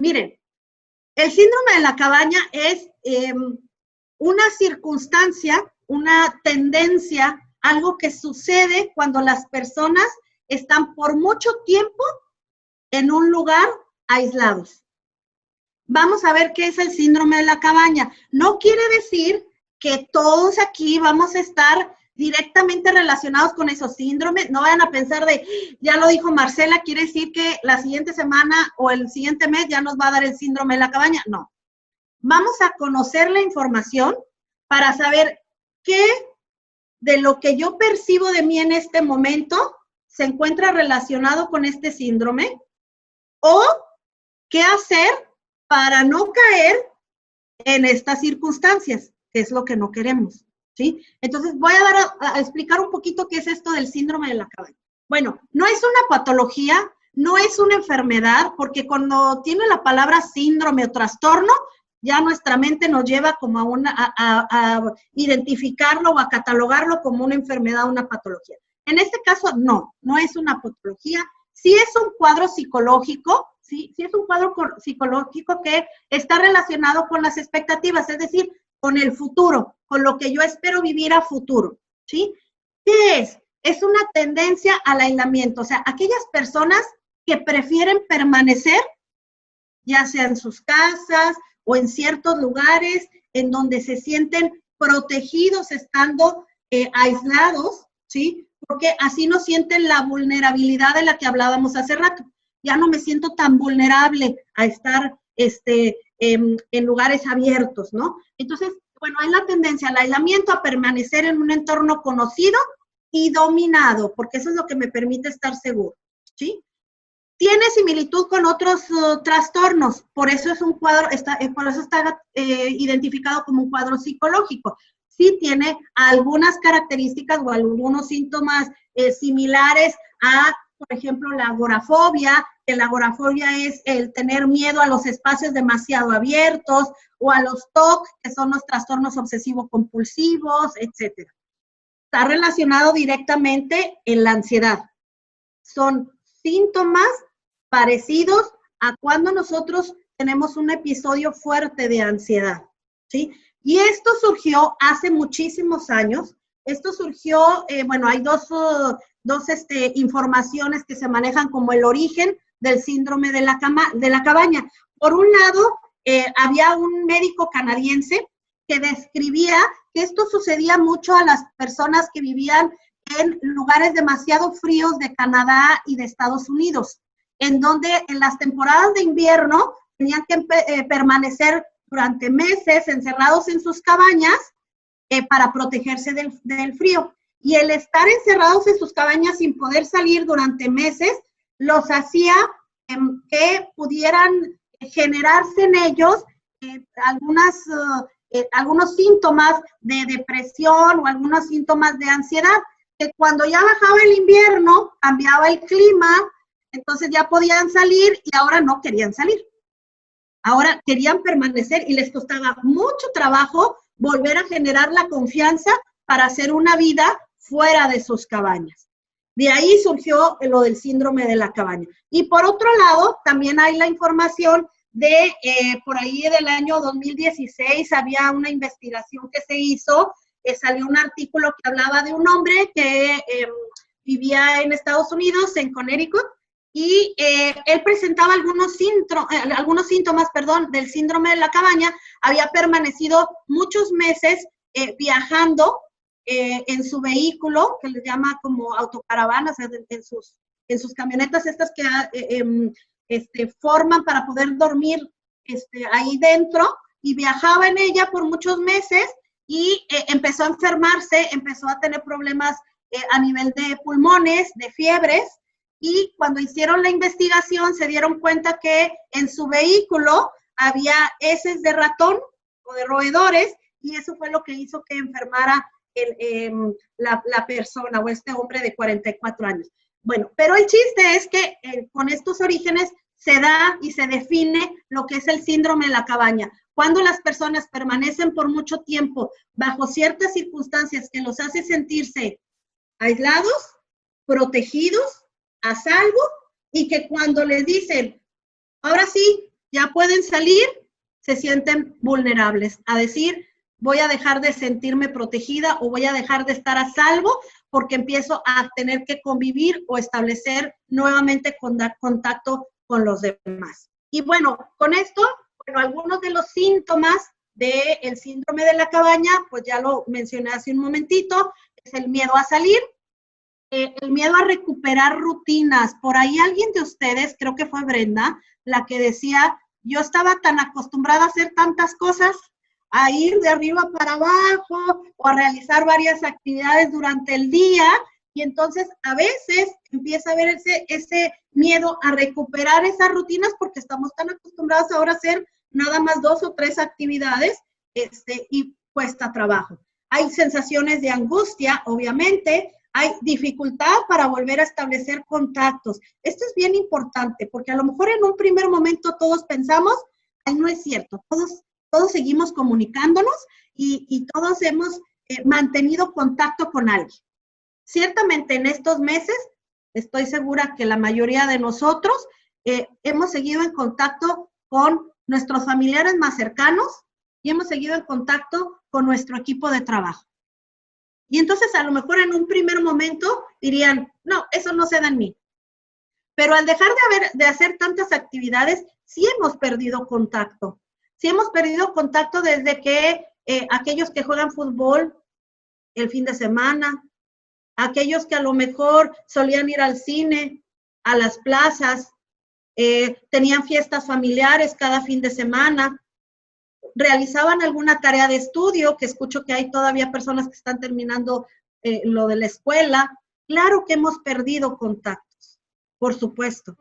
Miren, el síndrome de la cabaña es una circunstancia, una tendencia, algo que sucede cuando las personas están por mucho tiempo en un lugar aislados. Vamos a ver qué es el síndrome de la cabaña. No quiere decir que todos aquí vamos a estar directamente relacionados con esos síndromes. No vayan a pensar de, ya lo dijo Marcela, quiere decir que la siguiente semana o el siguiente mes ya nos va a dar el síndrome de la cabaña. No. Vamos a conocer la información para saber qué de lo que yo percibo de mí en este momento se encuentra relacionado con este síndrome o qué hacer para no caer en estas circunstancias, que es lo que no queremos, ¿sí? Entonces voy a explicar un poquito qué es esto del síndrome de la cabaña. Bueno, no es una patología, no es una enfermedad, porque cuando tiene la palabra síndrome o trastorno, ya nuestra mente nos lleva como a identificarlo o a catalogarlo como una enfermedad o una patología. En este caso, no es una patología, sí es un cuadro psicológico, sí es un cuadro psicológico que está relacionado con las expectativas, es decir, con el futuro, con lo que yo espero vivir a futuro, ¿sí? ¿Qué es? Es una tendencia al aislamiento, o sea, aquellas personas que prefieren permanecer, ya sea en sus casas o en ciertos lugares en donde se sienten protegidos estando aislados, ¿sí? Porque así no sienten la vulnerabilidad de la que hablábamos hace rato. Ya no me siento tan vulnerable a estar en lugares abiertos, ¿no? Entonces, bueno, hay la tendencia al aislamiento, a permanecer en un entorno conocido y dominado, porque eso es lo que me permite estar seguro, ¿sí? Tiene similitud con otros trastornos, por eso es un cuadro, por eso está identificado como un cuadro psicológico. Sí tiene algunas características o algunos síntomas similares a, por ejemplo, la agorafobia, que la agorafobia es el tener miedo a los espacios demasiado abiertos, o a los TOC, que son los trastornos obsesivo-compulsivos, etc. Está relacionado directamente en la ansiedad. Son síntomas parecidos a cuando nosotros tenemos un episodio fuerte de ansiedad, ¿sí? Y esto surgió hace muchísimos años. Esto surgió, bueno, hay dos informaciones que se manejan como el origen del síndrome de la cabaña. Por un lado, había un médico canadiense que describía que esto sucedía mucho a las personas que vivían en lugares demasiado fríos de Canadá y de Estados Unidos, en donde en las temporadas de invierno tenían que permanecer durante meses encerrados en sus cabañas para protegerse del frío. Y el estar encerrados en sus cabañas sin poder salir durante meses los hacía que pudieran generarse en ellos algunos síntomas de depresión o algunos síntomas de ansiedad, que cuando ya bajaba el invierno, cambiaba el clima, entonces ya podían salir y ahora no querían salir. Ahora querían permanecer y les costaba mucho trabajo volver a generar la confianza para hacer una vida fuera de sus cabañas. De ahí surgió lo del síndrome de la cabaña. Y por otro lado, también hay la información de, por ahí del año 2016, había una investigación que se hizo, salió un artículo que hablaba de un hombre que vivía en Estados Unidos, en Connecticut, y él presentaba algunos síntomas del síndrome de la cabaña. Había permanecido muchos meses viajando en su vehículo, que le llama como autocaravanas, en sus camionetas estas que forman para poder dormir ahí dentro, y viajaba en ella por muchos meses y empezó a enfermarse, empezó a tener problemas a nivel de pulmones, de fiebres, y cuando hicieron la investigación se dieron cuenta que en su vehículo había heces de ratón o de roedores, y eso fue lo que hizo que enfermara la persona o este hombre de 44 años. Bueno, pero el chiste es que con estos orígenes se da y se define lo que es el síndrome de la cabaña. Cuando las personas permanecen por mucho tiempo bajo ciertas circunstancias que los hace sentirse aislados, protegidos, a salvo, y que cuando les dicen, ahora sí, ya pueden salir, se sienten vulnerables a decir, voy a dejar de sentirme protegida o voy a dejar de estar a salvo porque empiezo a tener que convivir o establecer nuevamente contacto con los demás. Y bueno, con esto, bueno, algunos de los síntomas del síndrome de la cabaña, pues ya lo mencioné hace un momentito, es el miedo a salir, el miedo a recuperar rutinas. Por ahí alguien de ustedes, creo que fue Brenda, la que decía, yo estaba tan acostumbrada a hacer tantas cosas, a ir de arriba para abajo o a realizar varias actividades durante el día, y entonces a veces empieza a haber ese miedo a recuperar esas rutinas porque estamos tan acostumbrados ahora a hacer nada más 2 o 3 actividades y cuesta trabajo. Hay sensaciones de angustia, obviamente, hay dificultad para volver a establecer contactos. Esto es bien importante porque a lo mejor en un primer momento todos pensamos, ay, no es cierto, todos seguimos comunicándonos y todos hemos mantenido contacto con alguien. Ciertamente en estos meses, estoy segura que la mayoría de nosotros hemos seguido en contacto con nuestros familiares más cercanos y hemos seguido en contacto con nuestro equipo de trabajo. Y entonces a lo mejor en un primer momento dirían, no, eso no se da en mí. Pero al dejar de hacer tantas actividades, sí hemos perdido contacto. Sí hemos perdido contacto desde que aquellos que juegan fútbol el fin de semana, aquellos que a lo mejor solían ir al cine, a las plazas, tenían fiestas familiares cada fin de semana, realizaban alguna tarea de estudio, que escucho que hay todavía personas que están terminando lo de la escuela. Claro que hemos perdido contactos, por supuesto.